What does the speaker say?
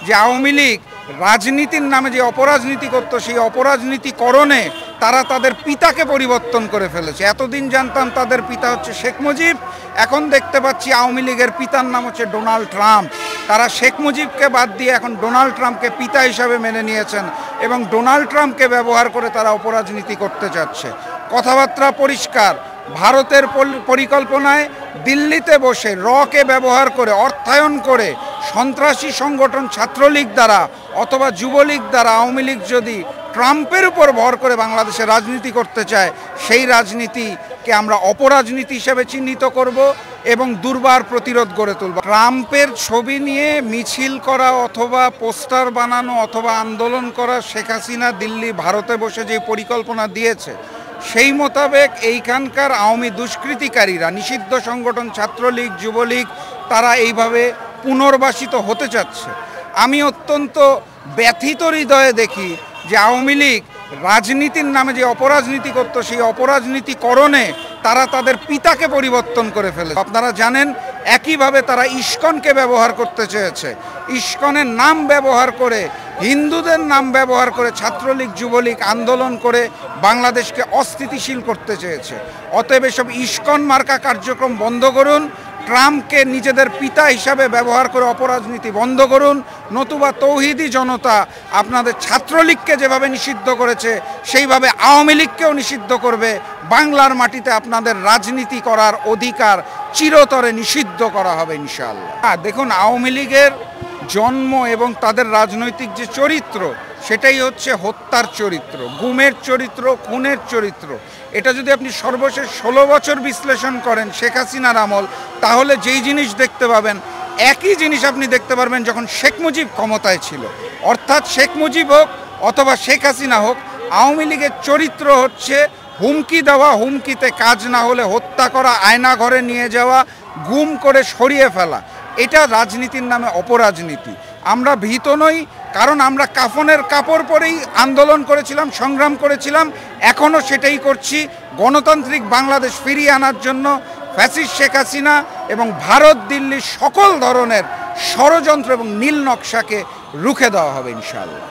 যে আওয়ামী লীগ রাজনীতির নামে যে অপরাজনীতি করত, সেই অপরাজনীতিকরণে তারা তাদের পিতাকে পরিবর্তন করে ফেলেছে। এতদিন জানতাম তাদের পিতা হচ্ছে শেখ মুজিব, এখন দেখতে পাচ্ছি আওয়ামী লীগের পিতার নাম হচ্ছে ডোনাল্ড ট্রাম্প। তারা শেখ মুজিবকে বাদ দিয়ে এখন ডোনাল্ড ট্রাম্পকে পিতা হিসাবে মেনে নিয়েছেন এবং ডোনাল্ড ট্রাম্পকে ব্যবহার করে তারা অপরাজনীতি করতে চাচ্ছে। কথাবার্তা পরিষ্কার, ভারতের পরিকল্পনায় দিল্লিতে বসে রকে ব্যবহার করে অর্থায়ন করে সন্ত্রাসী সংগঠন ছাত্রলীগ দ্বারা অথবা যুবলীগ দ্বারা আওয়ামী লীগ যদি ট্রাম্পের উপর ভর করে বাংলাদেশে রাজনীতি করতে চায়, সেই রাজনীতিকে আমরা অপরাজনীতি হিসেবে চিহ্নিত করব এবং দুর্বার প্রতিরোধ গড়ে তুলব। ট্রাম্পের ছবি নিয়ে মিছিল করা অথবা পোস্টার বানানো অথবা আন্দোলন করা শেখ হাসিনা দিল্লি ভারতে বসে যে পরিকল্পনা দিয়েছে, সেই মোতাবেক এইখানকার আওয়ামী দুষ্কৃতিকারীরা, নিষিদ্ধ সংগঠন ছাত্রলীগ যুবলীগ, তারা এইভাবে পুনর্বাসিত হতে চাচ্ছে। আমি অত্যন্ত ব্যথিত হৃদয়ে দেখি যে আওয়ামী লীগ রাজনীতির নামে যে অপরাজনীতি করত, সেই অপরাজনীতিকরণে তারা তাদের পিতাকে পরিবর্তন করে ফেলেছে। আপনারা জানেন একইভাবে তারা ইস্কনকে ব্যবহার করতে চেয়েছে, ইস্কনের নাম ব্যবহার করে, হিন্দুদের নাম ব্যবহার করে ছাত্রলীগ যুবলীগ আন্দোলন করে বাংলাদেশকে অস্থিতিশীল করতে চেয়েছে। অতএব এসব ইস্কন মার্কা কার্যক্রম বন্ধ করুন, ট্রাম্পকে নিজেদের পিতা হিসাবে ব্যবহার করে অপরাজনীতি বন্ধ করুন, নতুবা তৌহিদি জনতা আপনাদের ছাত্রলীগকে যেভাবে নিষিদ্ধ করেছে সেইভাবে আওয়ামী লীগকেও নিষিদ্ধ করবে। বাংলার মাটিতে আপনাদের রাজনীতি করার অধিকার চিরতরে নিষিদ্ধ করা হবে ইনশাআল্লাহ। দেখুন, আওয়ামী লীগের জন্ম এবং তাদের রাজনৈতিক যে চরিত্র, সেটাই হচ্ছে হত্যার চরিত্র, গুমের চরিত্র, খুনের চরিত্র। এটা যদি আপনি সর্বশেষ 16 বছর বিশ্লেষণ করেন শেখ হাসিনার আমল, তাহলে যেই জিনিস দেখতে পাবেন একই জিনিস আপনি দেখতে পারবেন যখন শেখ মুজিব ক্ষমতায় ছিল। অর্থাৎ শেখ মুজিব হোক অথবা শেখ হাসিনা হোক, আওয়ামী লীগের চরিত্র হচ্ছে হুমকি দেওয়া, হুমকিতে কাজ না হলে হত্যা করা, আয়না ঘরে নিয়ে যাওয়া, গুম করে সরিয়ে ফেলা। এটা রাজনীতির নামে অপরাজনীতি। আমরা ভীত নই, কারণ আমরা কাফনের কাপড় পরেই আন্দোলন করেছিলাম, সংগ্রাম করেছিলাম, এখনও সেটাই করছি। গণতান্ত্রিক বাংলাদেশ ফিরিয়ে আনার জন্য ফ্যাসিস্ট শেখ হাসিনা এবং ভারত দিল্লির সকল ধরনের ষড়যন্ত্র এবং নীল নকশাকে রুখে দেওয়া হবে ইনশাআল্লাহ।